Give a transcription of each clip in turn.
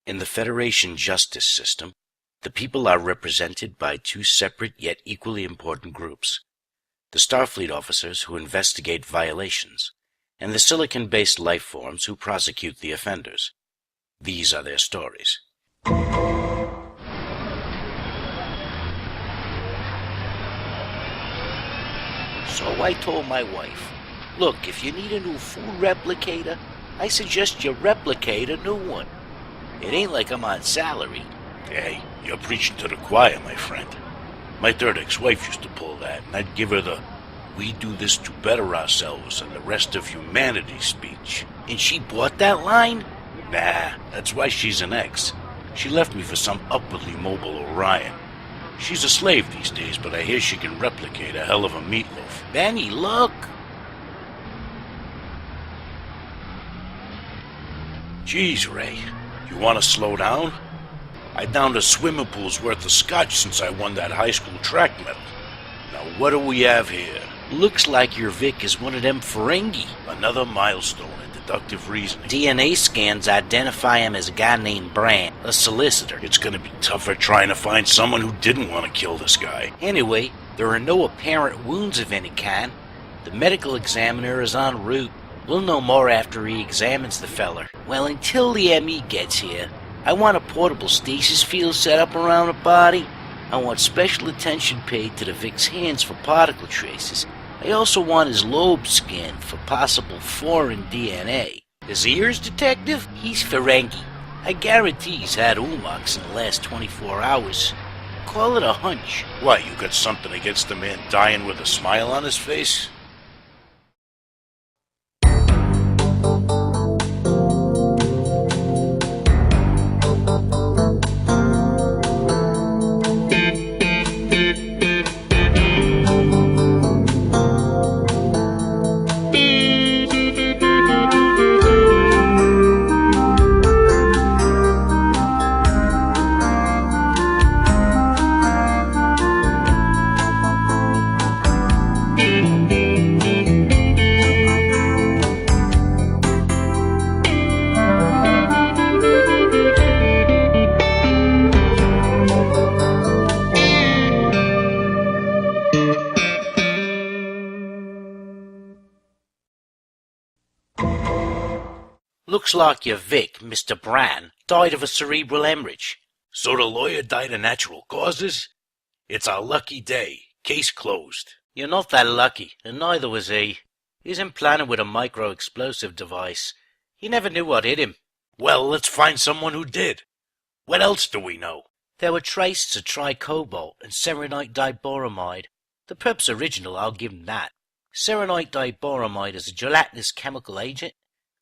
In the Federation justice system, the people are represented by two separate yet equally important groups: the Starfleet officers who investigate violations, and the Silicon-based life forms who prosecute the offenders. These are their stories. So I told my wife, look, if you need a new food replicator, I suggest you replicate a new one. It ain't like I'm on salary. Hey, you're preaching to the choir, my friend. My third ex-wife used to pull that, and I'd give her the "we do this to better ourselves and the rest of humanity" speech. And she bought that line? Nah, that's why she's an ex. She left me for some upwardly mobile Orion. She's a slave these days, but I hear she can replicate a hell of a meatloaf. Benny, look! Geez, Ray, you want to slow down? I downed a swimming pool's worth of scotch since I won that high school track medal. Now what do we have here? Looks like your Vic is one of them Ferengi. Another milestone in deductive reasoning. DNA scans identify him as a guy named Bran, a solicitor. It's gonna be tougher trying to find someone who didn't want to kill this guy. Anyway, there are no apparent wounds of any kind. The medical examiner is en route. We'll know more after he examines the feller. Well, until the ME gets here, I want a portable stasis field set up around the body. I want special attention paid to the Vic's hands for particle traces. I also want his lobes scanned for possible foreign DNA. His ears, Detective? He's Ferengi. I guarantee he's had Umox in the last 24 hours. Call it a hunch. What, you got something against the man dying with a smile on his face? Looks like your Vic, Mr. Bran, died of a cerebral hemorrhage. So the lawyer died of natural causes? It's our lucky day. Case closed. You're not that lucky, and neither was he. He's implanted with a micro-explosive device. He never knew what hit him. Well, let's find someone who did. What else do we know? There were traces of tricobalt and serenite diboramide. The prep's original, I'll give him that. Serenite diboramide is a gelatinous chemical agent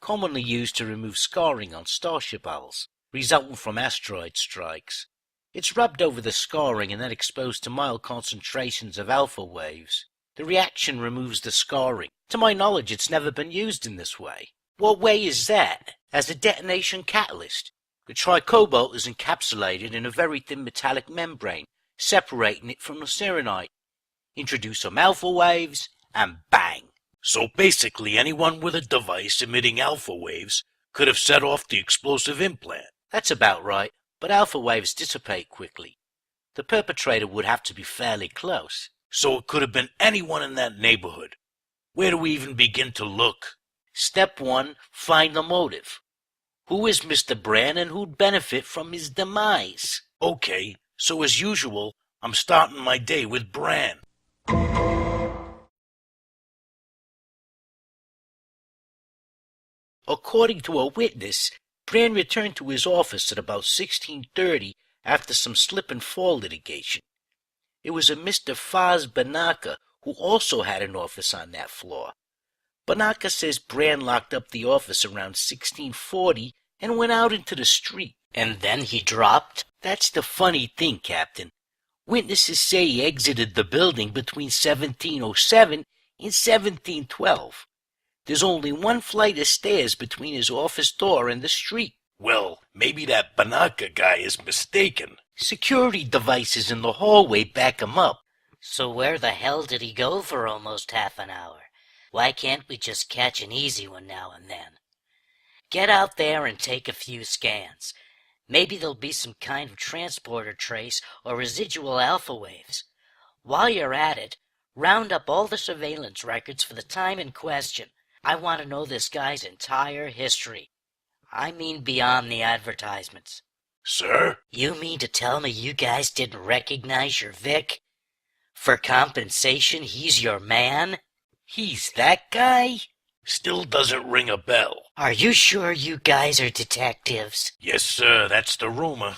commonly used to remove scarring on starship hulls, resulting from asteroid strikes. It's rubbed over the scarring and then exposed to mild concentrations of alpha waves. The reaction removes the scarring. To my knowledge, it's never been used in this way. What way is that? As a detonation catalyst. The tricobalt is encapsulated in a very thin metallic membrane, separating it from the serenite. Introduce some alpha waves, and bang! So basically anyone with a device emitting alpha waves could have set off the explosive implant. That's about right, but alpha waves dissipate quickly. The perpetrator would have to be fairly close. So it could have been anyone in that neighborhood. Where do we even begin to look? Step 1, find the motive. Who is Mr. Bran and who'd benefit from his demise? Okay, so as usual, I'm starting my day with Bran. According to a witness, Bran returned to his office at about 16:30 after some slip and fall litigation. It was a Mr. Faz Banaka who also had an office on that floor. Banaka says Bran locked up the office around 1640 and went out into the street. And then he dropped? That's the funny thing, Captain. Witnesses say he exited the building between 1707 and 1712. There's only one flight of stairs between his office door and the street. Well, maybe that Banaka guy is mistaken. Security devices in the hallway back him up. So where the hell did he go for almost half an hour? Why can't we just catch an easy one now and then? Get out there and take a few scans. Maybe there'll be some kind of transporter trace or residual alpha waves. While you're at it, round up all the surveillance records for the time in question. I want to know this guy's entire history. I mean beyond the advertisements. Sir? You mean to tell me you guys didn't recognize your Vic? For compensation, he's your man? He's that guy? Still doesn't ring a bell. Are you sure you guys are detectives? Yes, sir, that's the rumor.